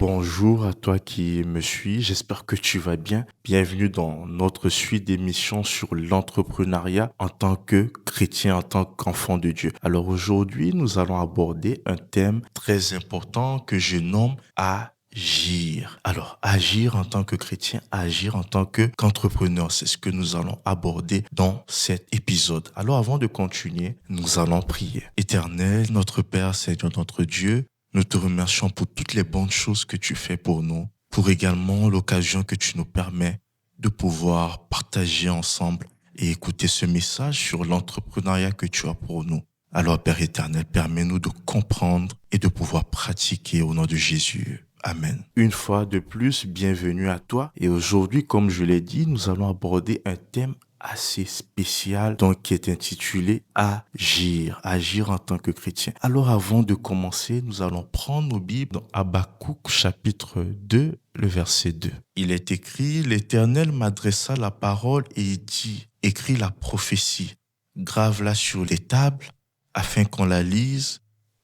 Bonjour à toi qui me suis, j'espère que tu vas bien. Bienvenue dans notre suite d'émissions sur l'entrepreneuriat en tant que chrétien, en tant qu'enfant de Dieu. Alors aujourd'hui, nous allons aborder un thème très important que je nomme agir. Alors, agir en tant que chrétien, agir en tant qu'entrepreneur, c'est ce que nous allons aborder dans cet épisode. Alors, avant de continuer, nous allons prier. Éternel, notre Père, Seigneur, notre Dieu, nous te remercions pour toutes les bonnes choses que tu fais pour nous, pour également l'occasion que tu nous permets de pouvoir partager ensemble et écouter ce message sur l'entrepreneuriat que tu as pour nous. Alors, Père éternel, permets-nous de comprendre et de pouvoir pratiquer au nom de Jésus. Amen. Une fois de plus, bienvenue à toi. Et aujourd'hui, comme je l'ai dit, nous allons aborder un thème assez spécial, donc qui est intitulé Agir, agir en tant que chrétien. Alors avant de commencer, nous allons prendre nos Bibles dans Habakkuk chapitre 2, le verset 2. Il est écrit, l'Éternel m'adressa la parole et il dit, écris la prophétie, grave-la sur les tables afin qu'on la lise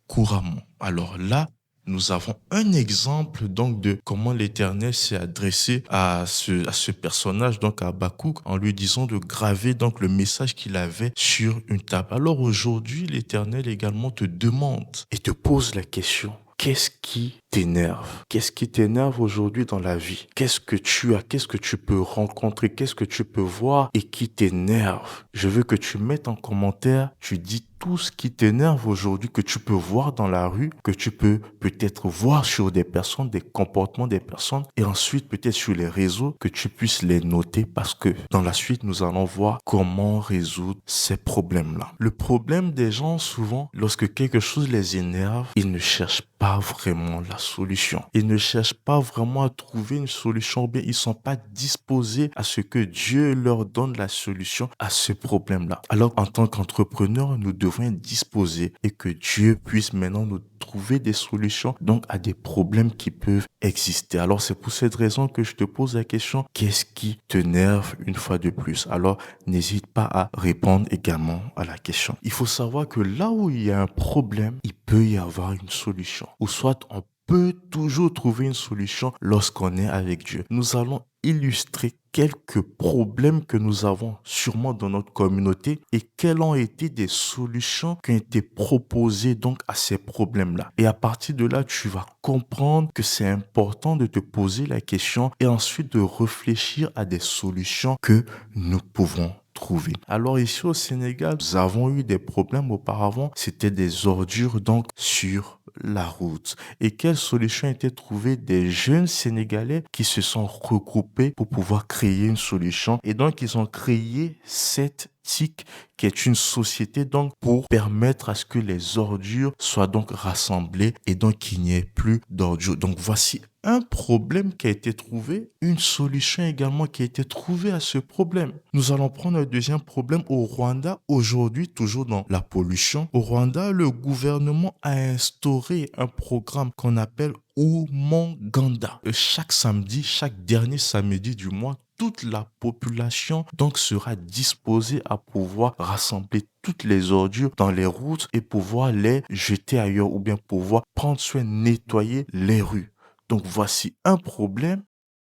couramment. Alors là, nous avons un exemple donc de comment l'Éternel s'est adressé à ce personnage, donc à Habakkuk, en lui disant de graver donc le message qu'il avait sur une table. Alors aujourd'hui, l'Éternel également te demande et te pose la question. Qu'est-ce qui t'énerve? Qu'est-ce qui t'énerve aujourd'hui dans la vie? Qu'est-ce que tu as? Qu'est-ce que tu peux rencontrer? Qu'est-ce que tu peux voir et qui t'énerve? Je veux que tu mettes en commentaire, tu dis tout ce qui t'énerve aujourd'hui, que tu peux voir dans la rue, que tu peux peut-être voir sur des personnes, des comportements des personnes, et ensuite peut-être sur les réseaux, que tu puisses les noter parce que dans la suite, nous allons voir comment résoudre ces problèmes-là. Le problème des gens, souvent, lorsque quelque chose les énerve, ils ne cherchent pas vraiment la solution. Ils ne cherchent pas vraiment à trouver une solution, ou bien ils sont pas disposés à ce que Dieu leur donne la solution à ce problème-là. Alors, en tant qu'entrepreneur, nous devons être disposés et que Dieu puisse maintenant nous trouver des solutions donc à des problèmes qui peuvent exister. Alors, c'est pour cette raison que je te pose la question, qu'est-ce qui t'énerve une fois de plus? Alors, n'hésite pas à répondre également à la question. Il faut savoir que là où il y a un problème, il peut y avoir une solution. Ou soit on peut toujours trouver une solution lorsqu'on est avec Dieu. Nous allons illustrer quelques problèmes que nous avons sûrement dans notre communauté et quelles ont été des solutions qui ont été proposées donc à ces problèmes-là. Et à partir de là, tu vas comprendre que c'est important de te poser la question et ensuite de réfléchir à des solutions que nous pouvons trouver. Alors ici au Sénégal, nous avons eu des problèmes auparavant. C'était des ordures donc sur la route. Et quelle solution a été trouvée? Des jeunes Sénégalais qui se sont regroupés pour pouvoir créer une solution. Et donc, ils ont créé cette TIC, qui est une société donc pour permettre à ce que les ordures soient donc rassemblées et donc qu'il n'y ait plus d'ordures. Donc voici un problème qui a été trouvé, une solution également qui a été trouvée à ce problème. Nous allons prendre un deuxième problème au Rwanda. Aujourd'hui, toujours dans la pollution, au Rwanda, le gouvernement a instauré un programme qu'on appelle Umuganda. Chaque samedi, chaque dernier samedi du mois, toute la population donc sera disposée à pouvoir rassembler toutes les ordures dans les routes et pouvoir les jeter ailleurs ou bien pouvoir prendre soin de nettoyer les rues. Donc voici un problème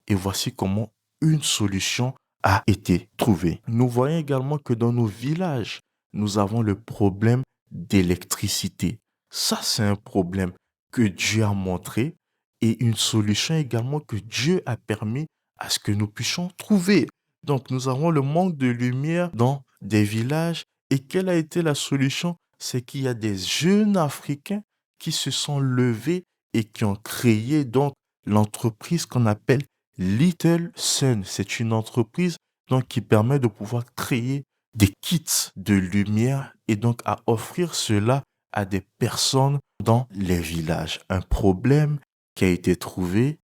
et voici comment une solution a été trouvée. Nous voyons également que dans nos villages, nous avons le problème d'électricité. Ça, c'est un problème que Dieu a montré et une solution également que Dieu a permis à ce que nous puissions trouver. Donc, nous avons le manque de lumière dans des villages. Et quelle a été la solution? C'est qu'il y a des jeunes Africains qui se sont levés et qui ont créé donc l'entreprise qu'on appelle Little Sun. C'est une entreprise donc qui permet de pouvoir créer des kits de lumière et donc à offrir cela à des personnes dans les villages. Un problème qui a été trouvé,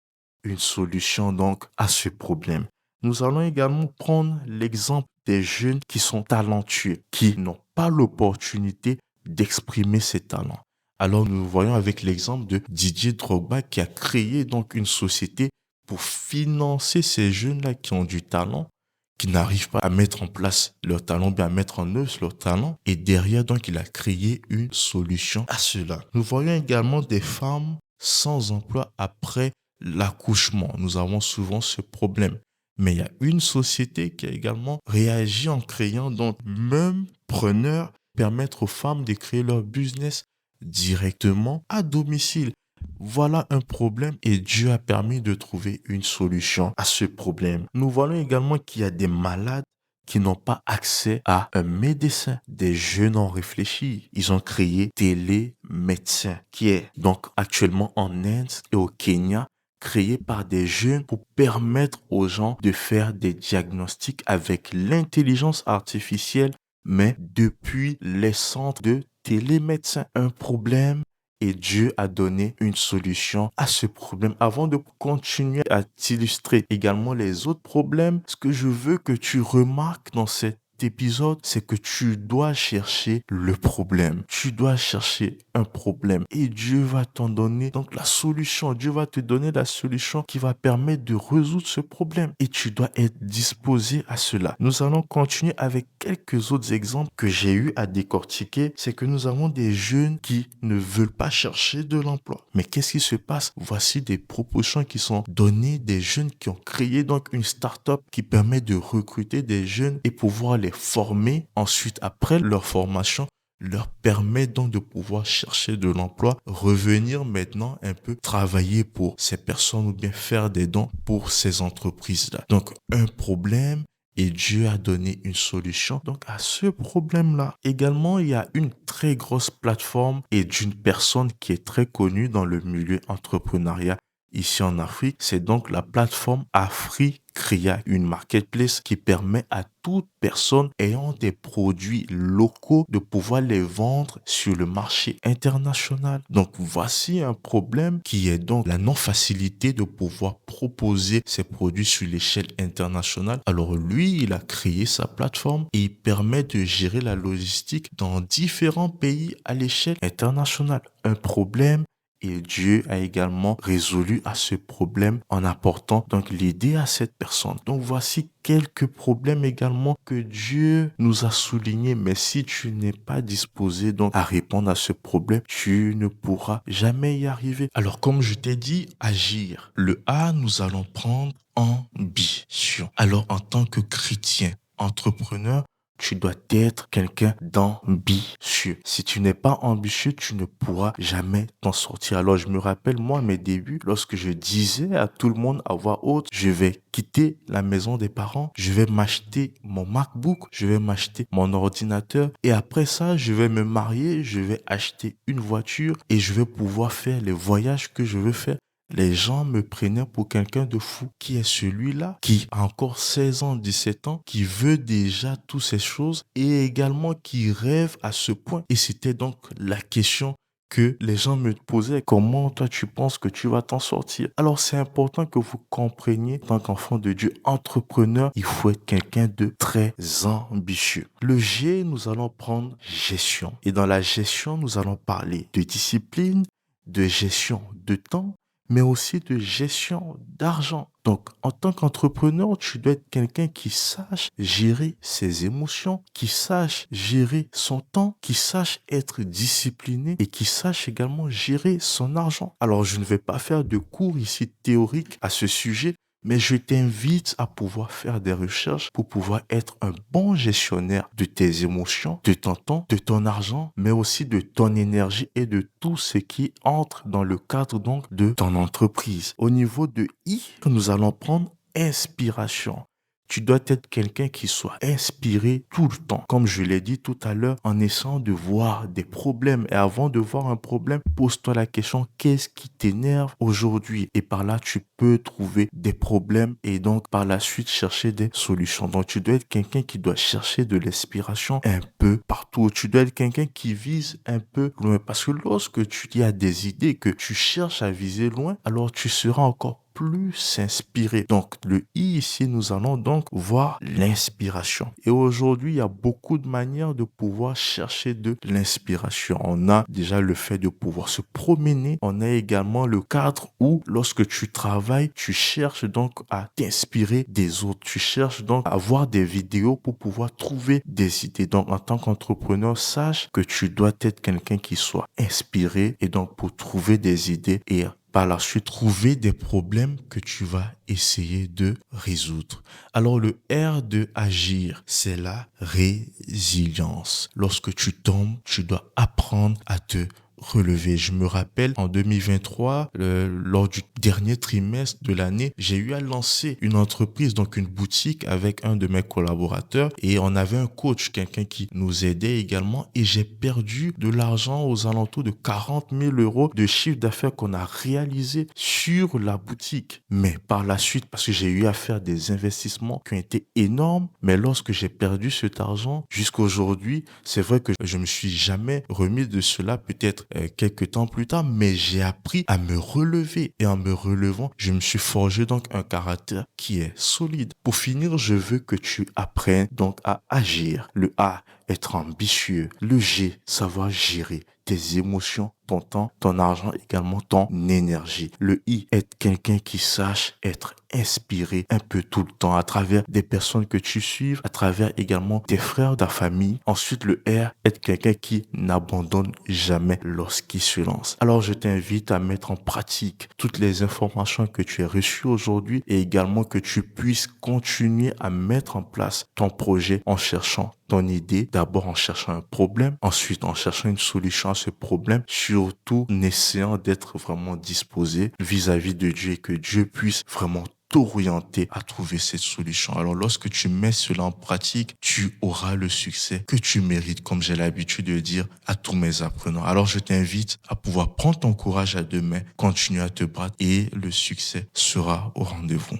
une solution donc à ce problème. Nous allons également prendre l'exemple des jeunes qui sont talentueux, qui n'ont pas l'opportunité d'exprimer ses talents. Alors nous voyons avec l'exemple de Didier Drogba qui a créé donc une société pour financer ces jeunes-là qui ont du talent, qui n'arrivent pas à mettre en place leur talent, bien à mettre en œuvre leur talent. Et derrière, donc, il a créé une solution à cela. Nous voyons également des femmes sans emploi après l'accouchement. Nous avons souvent ce problème. Mais il y a une société qui a également réagi en créant donc même preneur permettre aux femmes de créer leur business directement à domicile. Voilà un problème et Dieu a permis de trouver une solution à ce problème. Nous voyons également qu'il y a des malades qui n'ont pas accès à un médecin. Des jeunes ont réfléchi. Ils ont créé Télémédecin, qui est donc actuellement en Inde et au Kenya, créé par des jeunes pour permettre aux gens de faire des diagnostics avec l'intelligence artificielle, mais depuis les centres de télémédecins. Un problème et Dieu a donné une solution à ce problème. Avant de continuer à t'illustrer également les autres problèmes, ce que je veux que tu remarques dans cet épisode, c'est que tu dois chercher le problème. Tu dois chercher un problème et Dieu va t'en donner donc la solution. Dieu va te donner la solution qui va permettre de résoudre ce problème et tu dois être disposé à cela. Nous allons continuer avec quelques autres exemples que j'ai eu à décortiquer. C'est que nous avons des jeunes qui ne veulent pas chercher de l'emploi. Mais qu'est-ce qui se passe? Voici des propositions qui sont données des jeunes qui ont créé donc une start-up qui permet de recruter des jeunes et pouvoir les former ensuite après leur formation leur permet donc de pouvoir chercher de l'emploi, revenir maintenant un peu travailler pour ces personnes ou bien faire des dons pour ces entreprises-là. Donc, un problème et Dieu a donné une solution donc à ce problème-là. Également, il y a une très grosse plateforme et d'une personne qui est très connue dans le milieu entrepreneuriat ici en Afrique. C'est donc la plateforme Africria, une marketplace qui permet à toute personne ayant des produits locaux de pouvoir les vendre sur le marché international. Donc voici un problème qui est donc la non-facilité de pouvoir proposer ces produits sur l'échelle internationale. Alors lui, il a créé sa plateforme et il permet de gérer la logistique dans différents pays à l'échelle internationale. Un problème et Dieu a également résolu à ce problème en apportant donc l'idée à cette personne. Donc voici quelques problèmes également que Dieu nous a soulignés. Mais si tu n'es pas disposé donc à répondre à ce problème, tu ne pourras jamais y arriver. Alors comme je t'ai dit, agir. Le A, nous allons prendre ambition. Alors en tant que chrétien, entrepreneur, tu dois être quelqu'un d'ambitieux. Si tu n'es pas ambitieux, tu ne pourras jamais t'en sortir. Alors, je me rappelle, moi, mes débuts, lorsque je disais à tout le monde à voix haute, je vais quitter la maison des parents, je vais m'acheter mon MacBook, je vais m'acheter mon ordinateur et après ça, je vais me marier, je vais acheter une voiture et je vais pouvoir faire les voyages que je veux faire. Les gens me prenaient pour quelqu'un de fou. Qui est celui-là qui a encore 16 ans, 17 ans, qui veut déjà toutes ces choses et également qui rêve à ce point. Et c'était donc la question que les gens me posaient. Comment toi tu penses que tu vas t'en sortir? Alors c'est important que vous compreniez, en tant qu'enfant de Dieu, entrepreneur, il faut être quelqu'un de très ambitieux. Le G, nous allons prendre gestion. Et dans la gestion, nous allons parler de discipline, de gestion de temps, mais aussi de gestion d'argent. Donc, en tant qu'entrepreneur, tu dois être quelqu'un qui sache gérer ses émotions, qui sache gérer son temps, qui sache être discipliné et qui sache également gérer son argent. Alors, je ne vais pas faire de cours ici théoriques à ce sujet, mais je t'invite à pouvoir faire des recherches pour pouvoir être un bon gestionnaire de tes émotions, de ton temps, de ton argent, mais aussi de ton énergie et de tout ce qui entre dans le cadre donc de ton entreprise. Au niveau de I, nous allons prendre inspiration. Tu dois être quelqu'un qui soit inspiré tout le temps. Comme je l'ai dit tout à l'heure, en essayant de voir des problèmes. Et avant de voir un problème, pose-toi la question, qu'est-ce qui t'énerve aujourd'hui? Et par là, tu peux trouver des problèmes et donc par la suite chercher des solutions. Donc tu dois être quelqu'un qui doit chercher de l'inspiration un peu partout. Tu dois être quelqu'un qui vise un peu loin. Parce que lorsque tu as des idées, que tu cherches à viser loin, alors tu seras encore plus inspiré. Donc, le I ici, nous allons donc voir l'inspiration. Et aujourd'hui, il y a beaucoup de manières de pouvoir chercher de l'inspiration. On a déjà le fait de pouvoir se promener. On a également le cadre où, lorsque tu travailles, tu cherches donc à t'inspirer des autres. Tu cherches donc à voir des vidéos pour pouvoir trouver des idées. Donc, en tant qu'entrepreneur, sache que tu dois être quelqu'un qui soit inspiré et donc pour trouver des idées et par la suite trouver des problèmes que tu vas essayer de résoudre. Alors le R de agir, c'est la résilience. Lorsque tu tombes, tu dois apprendre à te relever. Je me rappelle en 2023, lors du dernier trimestre de l'année, j'ai eu à lancer une entreprise, donc une boutique avec un de mes collaborateurs et on avait un coach, quelqu'un qui nous aidait également et j'ai perdu de l'argent aux alentours de 40 000 euros de chiffre d'affaires qu'on a réalisé sur la boutique. Mais par la suite, parce que j'ai eu à faire des investissements qui ont été énormes, mais lorsque j'ai perdu cet argent, jusqu'à aujourd'hui, c'est vrai que je me suis jamais remis de cela, peut-être quelques temps plus tard, mais j'ai appris à me relever et en me relevant, je me suis forgé donc un caractère qui est solide. Pour finir, je veux que tu apprennes donc à agir. Le A, être ambitieux. Le G, savoir gérer tes émotions, ton temps, ton argent, également ton énergie. Le I, être quelqu'un qui sache être inspiré un peu tout le temps à travers des personnes que tu suives, à travers également tes frères, ta famille. Ensuite, le R, être quelqu'un qui n'abandonne jamais lorsqu'il se lance. Alors, je t'invite à mettre en pratique toutes les informations que tu as reçues aujourd'hui et également que tu puisses continuer à mettre en place ton projet en cherchant ton idée, d'abord en cherchant un problème, ensuite en cherchant une solution à ce problème, surtout en essayant d'être vraiment disposé vis-à-vis de Dieu et que Dieu puisse vraiment t'orienter à trouver cette solution. Alors lorsque tu mets cela en pratique, tu auras le succès que tu mérites, comme j'ai l'habitude de dire à tous mes apprenants. Alors je t'invite à pouvoir prendre ton courage à deux mains, continuer à te battre et le succès sera au rendez-vous.